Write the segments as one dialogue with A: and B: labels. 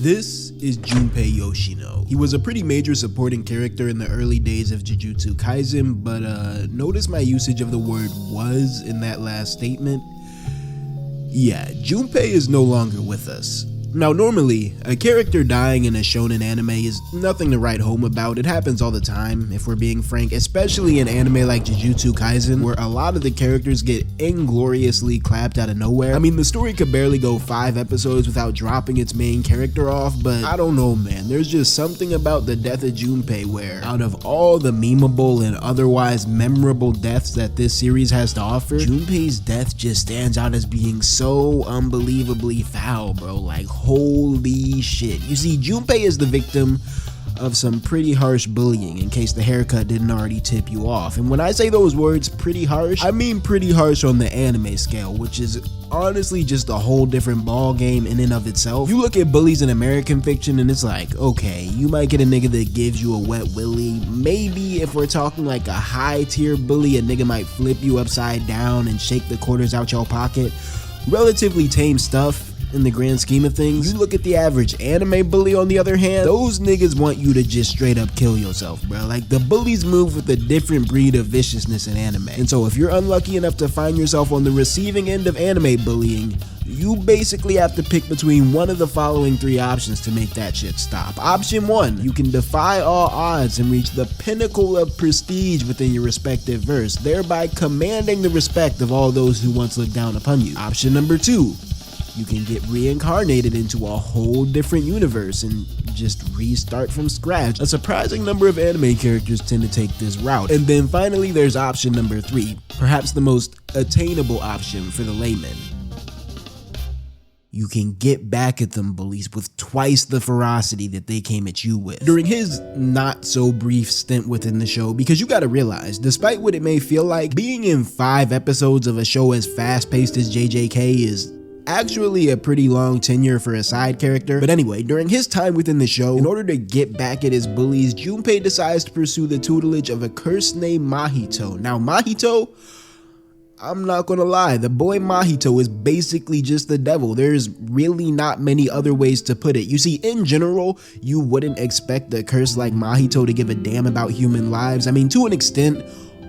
A: This is Junpei Yoshino. He was a pretty major supporting character in the early days of Jujutsu Kaisen, but notice my usage of the word was in that last statement. Yeah, Junpei is no longer with us. Now normally, a character dying in a shonen anime is nothing to write home about. It happens all the time, if we're being frank, especially in anime like Jujutsu Kaisen, where a lot of the characters get ingloriously clapped out of nowhere. I mean, the story could barely go 5 episodes without dropping its main character off, but I don't know, man. There's just something about the death of Junpei where, out of all the memeable and otherwise memorable deaths that this series has to offer, Junpei's death just stands out as being so unbelievably foul, bro. Like, holy shit. You see, Junpei is the victim of some pretty harsh bullying, in case the haircut didn't already tip you off. And when I say those words pretty harsh, I mean pretty harsh on the anime scale, which is honestly just a whole different ball game in and of itself. You look at bullies in American fiction and it's like, okay, you might get a nigga that gives you a wet willy. Maybe if we're talking like a high tier bully, a nigga might flip you upside down and shake the quarters out your pocket. Relatively tame stuff in the grand scheme of things. You look at the average anime bully on the other hand, those niggas want you to just straight up kill yourself, bro. Like, the bullies move with a different breed of viciousness in anime. And so if you're unlucky enough to find yourself on the receiving end of anime bullying, you basically have to pick between one of the following 3 options to make that shit stop. Option 1, you can defy all odds and reach the pinnacle of prestige within your respective verse, thereby commanding the respect of all those who once looked down upon you. Option number 2, you can get reincarnated into a whole different universe and just restart from scratch. A surprising number of anime characters tend to take this route. And then finally, there's option number 3, perhaps the most attainable option for the layman. You can get back at them bullies with twice the ferocity that they came at you with. During his not so brief stint within the show, because you gotta realize, despite what it may feel like, being in 5 episodes of a show as fast paced as JJK is actually a pretty long tenure for a side character. But anyway, during his time within the show, in order to get back at his bullies, Junpei decides to pursue the tutelage of a curse named Mahito. Now Mahito, I'm not gonna lie, the boy Mahito is basically just the devil. There's really not many other ways to put it. You see, in general, you wouldn't expect a curse like Mahito to give a damn about human lives. I mean, to an extent,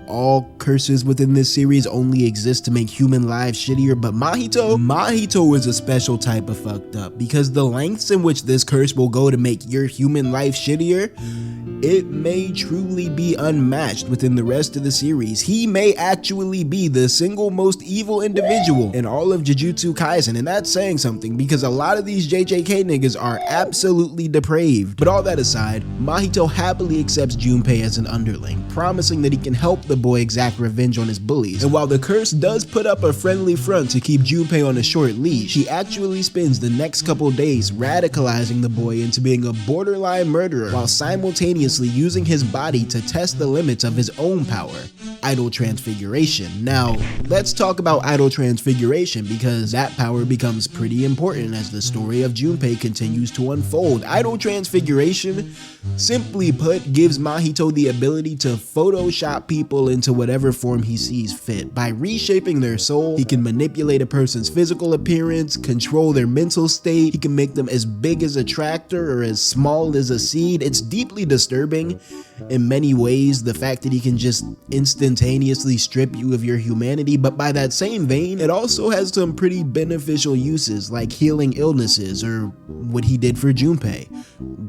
A: all curses within this series only exist to make human lives shittier, but Mahito is a special type of fucked up, because the lengths in which this curse will go to make your human life shittier, it may truly be unmatched within the rest of the series. He may actually be the single most evil individual in all of Jujutsu Kaisen, and that's saying something, because a lot of these JJK niggas are absolutely depraved. But all that aside, Mahito happily accepts Junpei as an underling, promising that he can help the boy exact revenge on his bullies. And while the curse does put up a friendly front to keep Junpei on a short leash, he actually spends the next couple days radicalizing the boy into being a borderline murderer, while simultaneously using his body to test the limits of his own power, Idol Transfiguration. Now, let's talk about Idol Transfiguration, because that power becomes pretty important as the story of Junpei continues to unfold. Idol Transfiguration, simply put, gives Mahito the ability to Photoshop people into whatever form he sees fit. By reshaping their soul, he can manipulate a person's physical appearance, control their mental state, he can make them as big as a tractor or as small as a seed. It's deeply disturbing in many ways, the fact that he can just instantaneously strip you of your humanity, but by that same vein, it also has some pretty beneficial uses, like healing illnesses, or what he did for Junpei,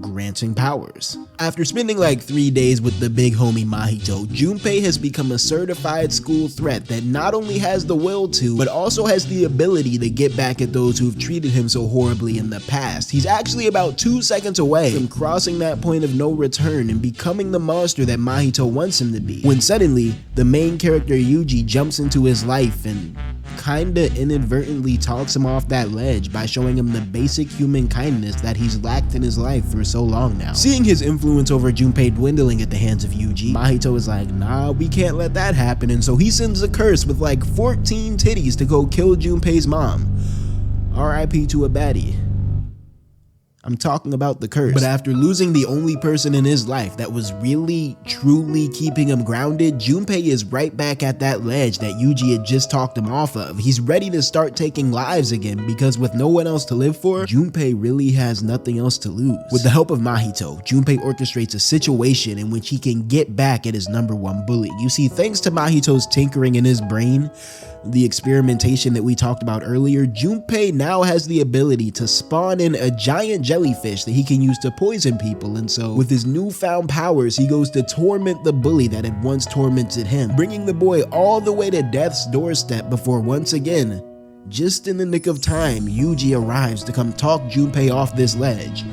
A: granting powers. After spending like 3 days with the big homie Mahito, Junpei has become a certified school threat that not only has the will to, but also has the ability to get back at those who've treated him so horribly in the past. He's actually about 2 seconds away from crossing that point of no return and becoming the monster that Mahito wants him to be, when suddenly the main character Yuji jumps into his life and kinda inadvertently talks him off that ledge by showing him the basic human kindness that he's lacked in his life for so long now. Seeing his influence over Junpei dwindling at the hands of Yuji, Mahito is like, nah, we can't let that happen, and so he sends a curse with like 14 titties to go kill Junpei's mom. RIP to a baddie. I'm talking about the curse. But after losing the only person in his life that was really, truly keeping him grounded, Junpei is right back at that ledge that Yuji had just talked him off of. He's ready to start taking lives again because with no one else to live for, Junpei really has nothing else to lose. With the help of Mahito, Junpei orchestrates a situation in which he can get back at his #1 bully. You see, thanks to Mahito's tinkering in his brain, the experimentation that we talked about earlier, Junpei now has the ability to spawn in a giant jellyfish that he can use to poison people, and so with his newfound powers, he goes to torment the bully that had once tormented him, bringing the boy all the way to death's doorstep before once again, just in the nick of time, Yuji arrives to come talk Junpei off this ledge.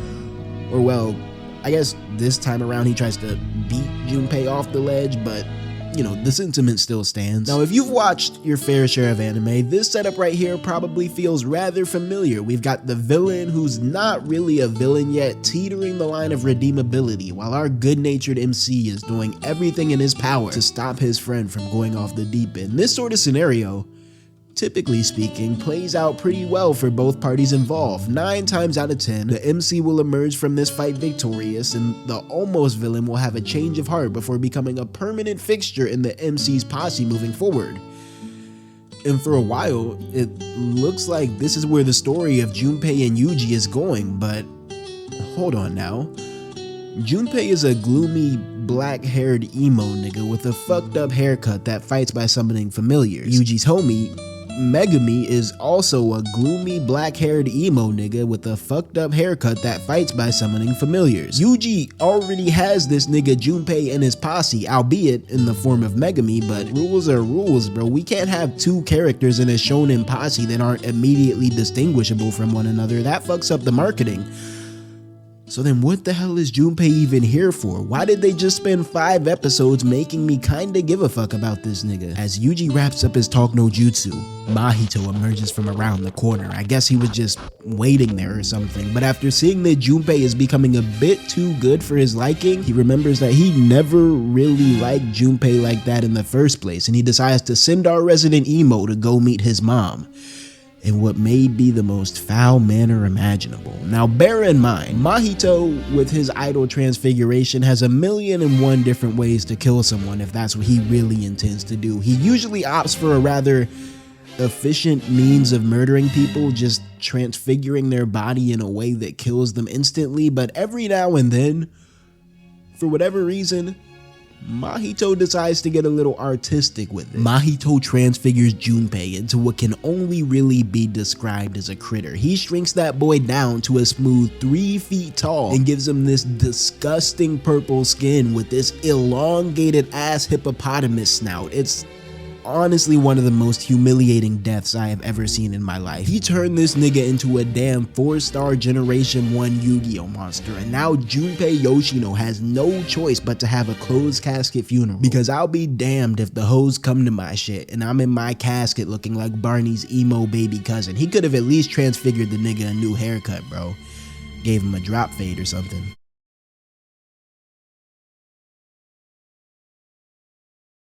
A: Or well, I guess this time around he tries to beat Junpei off the ledge, but you know, the sentiment still stands. Now, if you've watched your fair share of anime, this setup right here probably feels rather familiar. We've got the villain who's not really a villain yet, teetering the line of redeemability, while our good-natured MC is doing everything in his power to stop his friend from going off the deep end. This sort of scenario, typically speaking, plays out pretty well for both parties involved. 9 times out of 10, the MC will emerge from this fight victorious, and the almost villain will have a change of heart before becoming a permanent fixture in the MC's posse moving forward. And for a while, it looks like this is where the story of Junpei and Yuji is going, but hold on now. Junpei is a gloomy, black-haired emo nigga with a fucked up haircut that fights by summoning familiars. Yuji's homie, Megumi, is also a gloomy, black-haired emo nigga with a fucked up haircut that fights by summoning familiars. Yuji already has this nigga Junpei in his posse, albeit in the form of Megumi, but rules are rules, bro. We can't have 2 characters in a shonen posse that aren't immediately distinguishable from one another. That fucks up the marketing. So then what the hell is Junpei even here for? Why did they just spend 5 episodes making me kinda give a fuck about this nigga? As Yuji wraps up his talk no jutsu, Mahito emerges from around the corner. I guess he was just waiting there or something, but after seeing that Junpei is becoming a bit too good for his liking, he remembers that he never really liked Junpei like that in the first place, and he decides to send our resident emo to go meet his mom in what may be the most foul manner imaginable. Now bear in mind, Mahito, with his idol transfiguration, has 1,000,001 different ways to kill someone if that's what he really intends to do. He usually opts for a rather efficient means of murdering people, just transfiguring their body in a way that kills them instantly, but every now and then, for whatever reason, Mahito decides to get a little artistic with it. Mahito transfigures Junpei into what can only really be described as a critter. He shrinks that boy down to a smooth 3 feet tall and gives him this disgusting purple skin with this elongated ass hippopotamus snout. It's honestly one of the most humiliating deaths I have ever seen in my life. He turned this nigga into a damn 4-star Generation 1 Yu-Gi-Oh monster, and now Junpei Yoshino has no choice but to have a closed casket funeral, because I'll be damned if the hoes come to my shit and I'm in my casket looking like Barney's emo baby cousin. He could have at least transfigured the nigga a new haircut, bro. Gave him a drop fade or something.